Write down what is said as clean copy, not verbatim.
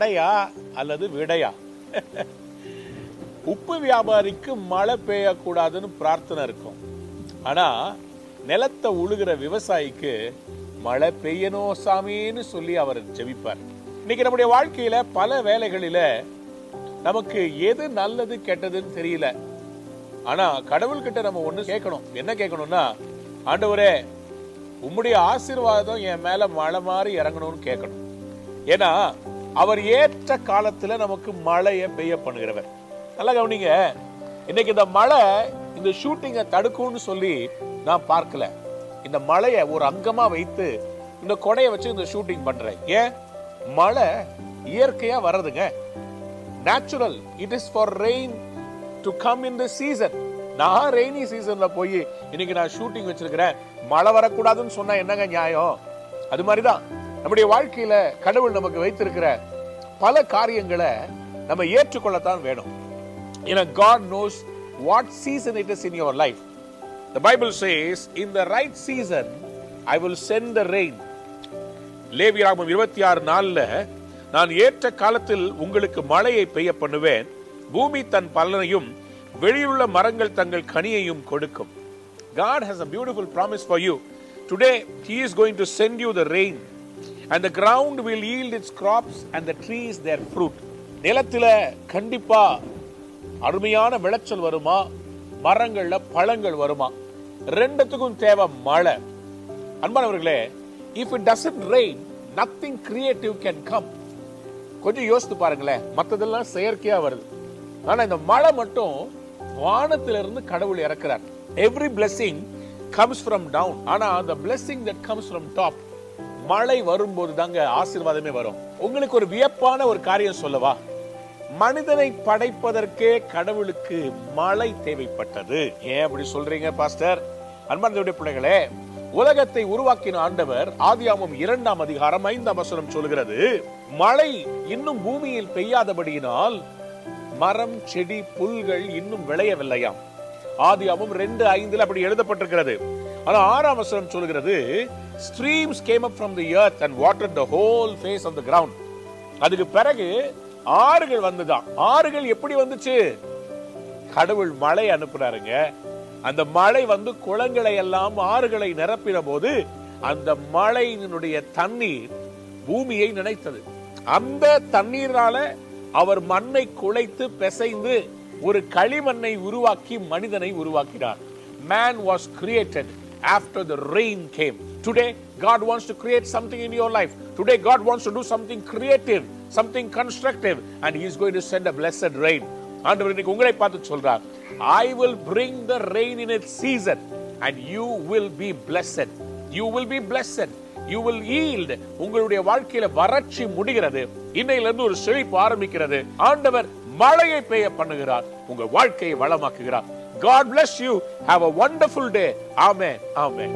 தடையா அல்லது விடையா? உப்பு வியாபாரிக்கு மழை பெய்யக்கூடாதுன்னு பிரார்த்தனை இருக்கும். ஆனா நிலத்தை உழுகிற விவசாயிக்கு மழை பெய்யணும் சாமின்னு சொல்லி அவர் ஜெபிப்பார். இன்னைக்கு நம்முடைய வாழ்க்கையில பல வேலைகளில நமக்கு எது நல்லது கெட்டதுன்னு தெரியல. ஆனா கடவுள்கிட்ட நம்ம ஒண்ணு கேட்கணும். என்ன கேட்கணும்னா, ஆண்டவரே உம்முடைய ஆசீர்வாதம் என் மேல மழை மாதிரி இறங்கணும்னு கேட்கணும். ஏன்னா அவர் ஏற்ற காலத்துல நமக்கு மழையை பெய்ய பண்ணுகிறவர். நல்லா கவனிங்க, இன்னைக்கு இந்த மழை இந்த ஷூட்டிங்கை தடுக்கும்னு சொல்லி நான் பார்க்கல. இந்த மழையை ஒரு அங்கமா வைத்து இந்த கொடையை வச்சு இந்த ஷூட்டிங் பண்றேன். ஏன்? மழை இயற்கையா வர்றதுங்க, natural. It is for rain to come in the season. நான் ரெய்னி சீசன்ல போய் இன்னைக்கு நான் ஷூட்டிங் வச்சிருக்கிறேன், மழை வரக்கூடாதுன்னு சொன்னா என்னங்க நியாயம்? அது மாதிரிதான் நம்முடைய வாழ்க்கையில கடவுள் நமக்கு வைத்திருக்கிற பல காரியங்களை நம்ம ஏற்றுக்கொள்ளத்தான் வேணும். ஏன்னா God knows what season it is in your life. The Bible says, in the right season I will send the rain. லேவியராகமம் 26:4 நான் ஏற்ற காலத்தில் உங்களுக்கு மழையை பெய்ய பண்ணுவேன், பூமி தன் பலனையும் வெளியுள்ள மரங்கள் தங்கள் கனியையும் கொடுக்கும். God has a beautiful promise for you. Today he is going to send you the rain and the ground will yield its crops and the trees their fruit. நிலத்தில கண்டிப்பா அருமையான விளைச்சல் வருமா, மரங்கள்ல பழங்கள் வருமா? ரெண்டுத்துக்கும் தேவை மழை. அன்பானவர்களே, if it doesn't rain, nothing creative can come. கொஞ்சம் யோசித்து பாருங்களேன், மற்றதெல்லாம் செயற்கையா வருது. ஆனா இந்த மழை மட்டும் வானத்திலிருந்து கடவுள் இறக்குறார். Every blessing comes from down. ஆனா the blessing that comes from top, மழை வரும்போது தாங்க ஆசீர்வாதமே வரும். உங்களுக்கு ஒரு வியப்பான ஒரு காரியம் சொல்லவா? மனிதனை படைப்பதற்கே கடவுளுக்கு மழை தேவைப்பட்டது. ஏன் அப்படி சொல்றீங்க பாஸ்டர்? அன்பார்ந்த பிள்ளைகளே, உலகத்தை உருவாக்கின ஆண்டவர் ஆதியாகமம் 2:5 சொல்கிறது, மழை இன்னும் பூமியில் பெய்யாதபடியினால் மரம் செடி புல்கள் இன்னும் விளையவில்லையாம். ஆதியாகமம் 2:5 அப்படி எழுதப்பட்டிருக்கிறது. ஆனா 6 சொல்கிறது, streams came up from the earth and watered the whole face of the ground. அதுக்கு பிறகு ஆறுகள் வந்துதான். ஆறுகள் எப்படி வந்துச்சு? கடவுள் மழை அனுப்புறாருங்க. அந்த மழை வந்து குளங்களை எல்லாம் ஆறுகளை நிரப்பின போது அந்த மழையினுடைய தண்ணீர் பூமியை நினைத்தது. அந்த தண்ணீரால அவர் மண்ணை குழைத்து பிசைந்து ஒரு களிமண்ணை உருவாக்கி மனிதனை உருவாக்கினார். Man was created after the rain came. Today God wants to create something in your life. Today God wants to do something creative, something constructive, and he is going to send a blessed rain. ஆண்டவர் இன்னைக்கு உங்களை பார்த்து சொல்றார், I will bring the rain in its season and you will be blessed. You will be blessed. You will yield. உங்களுடைய வாழ்க்கையில வறட்சி முடிகிறது. இன்னையிலிருந்து ஒரு செழிப்பு ஆரம்பிக்கிறது. ஆண்டவர் மழையை பெய்ய பண்ணுகிறார், உங்கள் வாழ்க்கையை வளமாக்குகிறார். God bless you. Have a wonderful day. Amen. Amen.